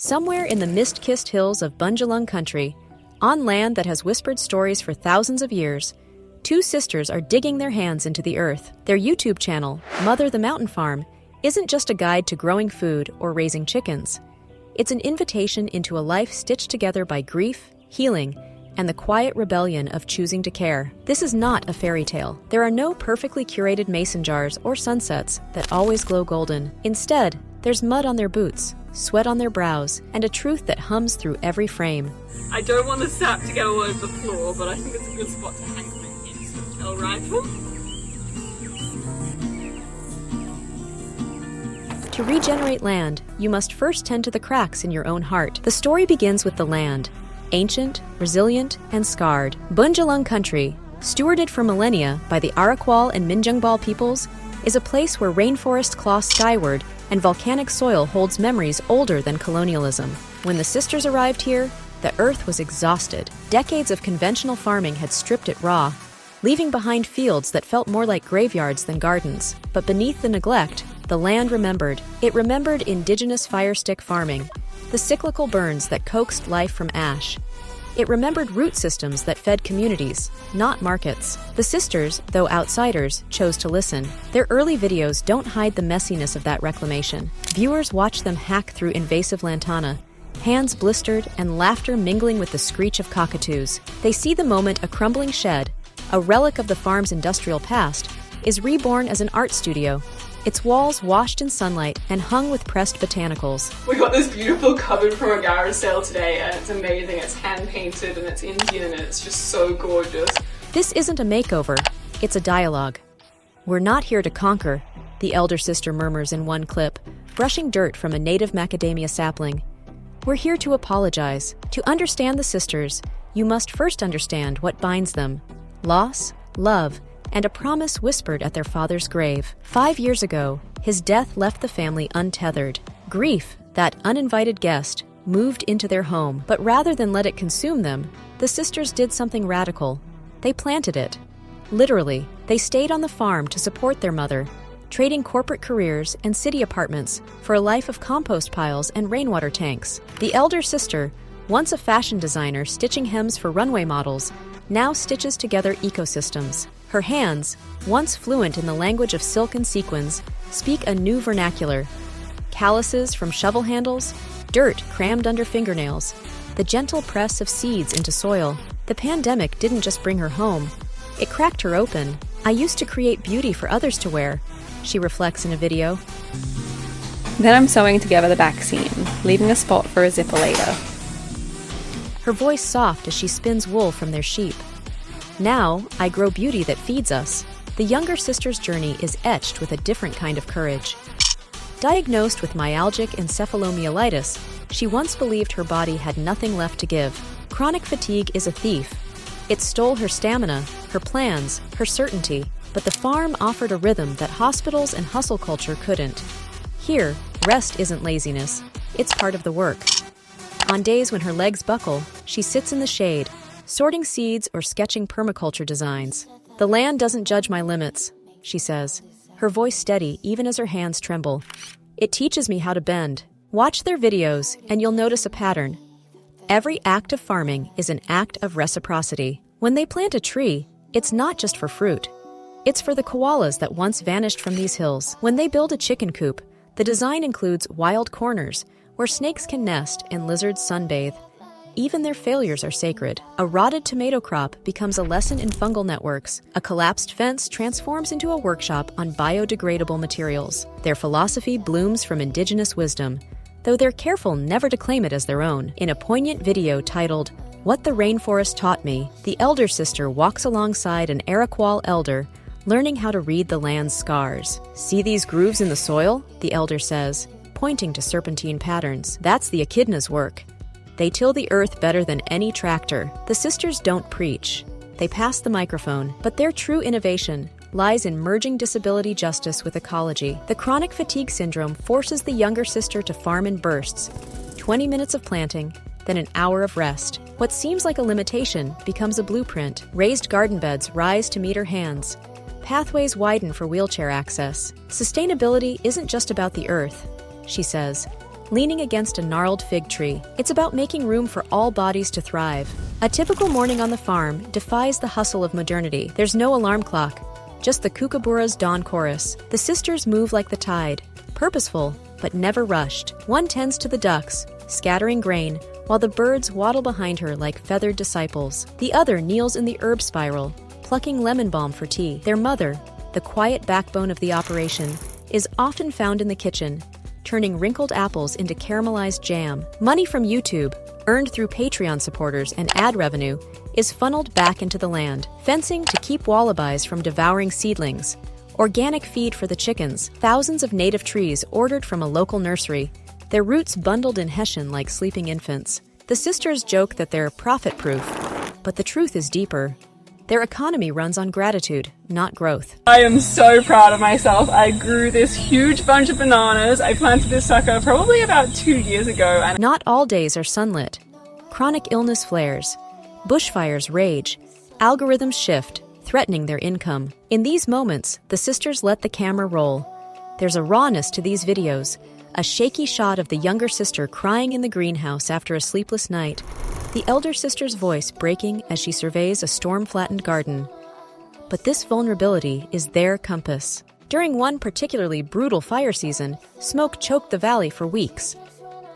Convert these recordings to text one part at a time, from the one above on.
Somewhere in the mist-kissed hills of Bungong country, on land that has whispered stories for thousands of years, two sisters are digging their hands into the earth. Their YouTube channel, Mother the Mountain Farm, isn't just a guide to growing food or raising chickens. It's an invitation into a life stitched together by grief, healing, and the quiet rebellion of choosing to care. This is not a fairy tale. There are no perfectly curated mason jars or sunsets that always glow golden. Instead, there's mud on their boots, sweat on their brows, and a truth that hums through every frame. I don't want the sap to get all over the floor, but I think it's a good spot to hang my insta rifle. To regenerate land, you must first tend to the cracks in your own heart. The story begins with the land. Ancient, resilient, and scarred, Bungong country, stewarded for millennia by the Arakwal and Vanderbyl peoples, is a place where rainforests claw skyward and volcanic soil holds memories older than colonialism. When the sisters arrived here, the earth was exhausted. Decades of conventional farming had stripped it raw, leaving behind fields that felt more like graveyards than gardens. But beneath the neglect, the land remembered. It remembered indigenous firestick farming, the cyclical burns that coaxed life from ash. It remembered root systems that fed communities, not markets. The sisters, though outsiders, chose to listen. Their early videos don't hide the messiness of that reclamation. Viewers watch them hack through invasive lantana, hands blistered and laughter mingling with the screech of cockatoos. They see the moment a crumbling shed, a relic of the farm's industrial past, is reborn as an art studio. Its walls washed in sunlight and hung with pressed botanicals. We got this beautiful cupboard from a garage sale today and it's amazing. It's hand painted and it's Indian and it's just so gorgeous. This isn't a makeover, it's a dialogue. We're not here to conquer, the elder sister murmurs in one clip, brushing dirt from a native macadamia sapling. We're here to apologize. To understand the sisters, you must first understand what binds them. Loss, love, and a promise whispered at their father's grave. 5 years ago, his death left the family untethered. Grief, that uninvited guest, moved into their home. But rather than let it consume them, the sisters did something radical. They planted it. Literally, they stayed on the farm to support their mother, trading corporate careers and city apartments for a life of compost piles and rainwater tanks. The elder sister, once a fashion designer stitching hems for runway models, now stitches together ecosystems. Her hands, once fluent in the language of silk and sequins, speak a new vernacular. Calluses from shovel handles, dirt crammed under fingernails, the gentle press of seeds into soil. The pandemic didn't just bring her home, it cracked her open. I used to create beauty for others to wear, she reflects in a video. Then I'm sewing together the back seam, leaving a spot for a zipper later. Her voice soft as she spins wool from their sheep. Now, I grow beauty that feeds us. The younger sister's journey is etched with a different kind of courage. Diagnosed with myalgic encephalomyelitis, she once believed her body had nothing left to give. Chronic fatigue is a thief. It stole her stamina, her plans, her certainty. But the farm offered a rhythm that hospitals and hustle culture couldn't. Here, rest isn't laziness, it's part of the work. On days when her legs buckle, she sits in the shade, sorting seeds or sketching permaculture designs. The land doesn't judge my limits, she says, her voice steady even as her hands tremble. It teaches me how to bend. Watch their videos and you'll notice a pattern. Every act of farming is an act of reciprocity. When they plant a tree, it's not just for fruit. It's for the koalas that once vanished from these hills. When they build a chicken coop, the design includes wild corners where snakes can nest and lizards sunbathe. Even their failures are sacred. A rotted tomato crop becomes a lesson in fungal networks. A collapsed fence transforms into a workshop on biodegradable materials. Their philosophy blooms from indigenous wisdom, though they're careful never to claim it as their own. In a poignant video titled, "What the Rainforest Taught Me," the elder sister walks alongside an Arakwal elder, learning how to read the land's scars. "See these grooves in the soil?" the elder says, pointing to serpentine patterns. "That's the echidna's work. They till the earth better than any tractor." The sisters don't preach. They pass the microphone, but their true innovation lies in merging disability justice with ecology. The chronic fatigue syndrome forces the younger sister to farm in bursts. 20 minutes of planting, then an hour of rest. What seems like a limitation becomes a blueprint. Raised garden beds rise to meet her hands. Pathways widen for wheelchair access. Sustainability isn't just about the earth, she says. leaning against a gnarled fig tree. It's about making room for all bodies to thrive. A typical morning on the farm defies the hustle of modernity. There's no alarm clock, just the kookaburra's dawn chorus. The sisters move like the tide, purposeful, but never rushed. One tends to the ducks, scattering grain, while the birds waddle behind her like feathered disciples. The other kneels in the herb spiral, plucking lemon balm for tea. Their mother, the quiet backbone of the operation, is often found in the kitchen, turning wrinkled apples into caramelized jam. Money from YouTube, earned through Patreon supporters and ad revenue, is funneled back into the land. Fencing to keep wallabies from devouring seedlings. Organic feed for the chickens. Thousands of native trees ordered from a local nursery, their roots bundled in hessian like sleeping infants. The sisters joke that they're profit-proof, but the truth is deeper. Their economy runs on gratitude, not growth. I am so proud of myself. I grew this huge bunch of bananas. I planted this sucker probably about 2 years ago. And Not all days are sunlit. Chronic illness flares. Bushfires rage. Algorithms shift, threatening their income. In these moments, the sisters let the camera roll. There's a rawness to these videos. A shaky shot of the younger sister crying in the greenhouse after a sleepless night. The elder sister's voice breaking as she surveys a storm-flattened garden. But this vulnerability is their compass. During one particularly brutal fire season, smoke choked the valley for weeks.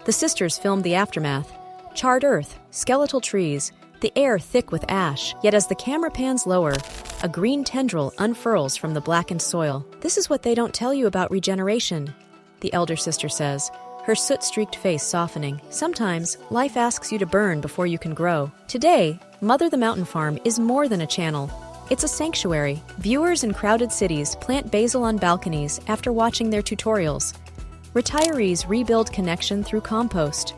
The sisters filmed the aftermath. Charred earth, skeletal trees, the air thick with ash. Yet as the camera pans lower, a green tendril unfurls from the blackened soil. This is what they don't tell you about regeneration, the elder sister says, her soot-streaked face softening. Sometimes, life asks you to burn before you can grow. Today, Mother the Mountain Farm is more than a channel. It's a sanctuary. Viewers in crowded cities plant basil on balconies after watching their tutorials. Retirees rebuild connection through compost.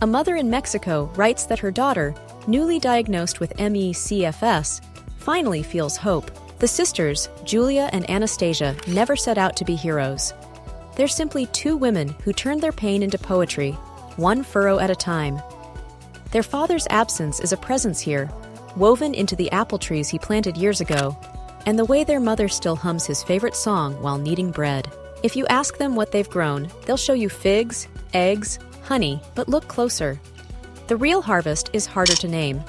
A mother in Mexico writes that her daughter, newly diagnosed with ME/CFS, finally feels hope. The sisters, Julia and Anastasia, never set out to be heroes. They're simply two women who turned their pain into poetry, one furrow at a time. Their father's absence is a presence here, woven into the apple trees he planted years ago, and the way their mother still hums his favorite song while kneading bread. If you ask them what they've grown, they'll show you figs, eggs, honey, but look closer. The real harvest is harder to name.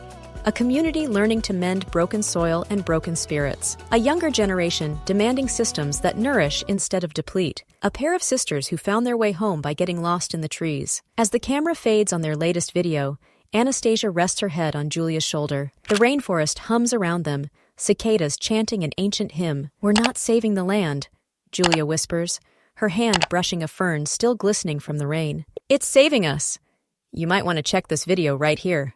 A community learning to mend broken soil and broken spirits. A younger generation demanding systems that nourish instead of deplete. A pair of sisters who found their way home by getting lost in the trees. As the camera fades on their latest video, Anastasia rests her head on Julia's shoulder. The rainforest hums around them, cicadas chanting an ancient hymn. "We're not saving the land," Julia whispers, her hand brushing a fern still glistening from the rain. "It's saving us." You might want to check this video right here.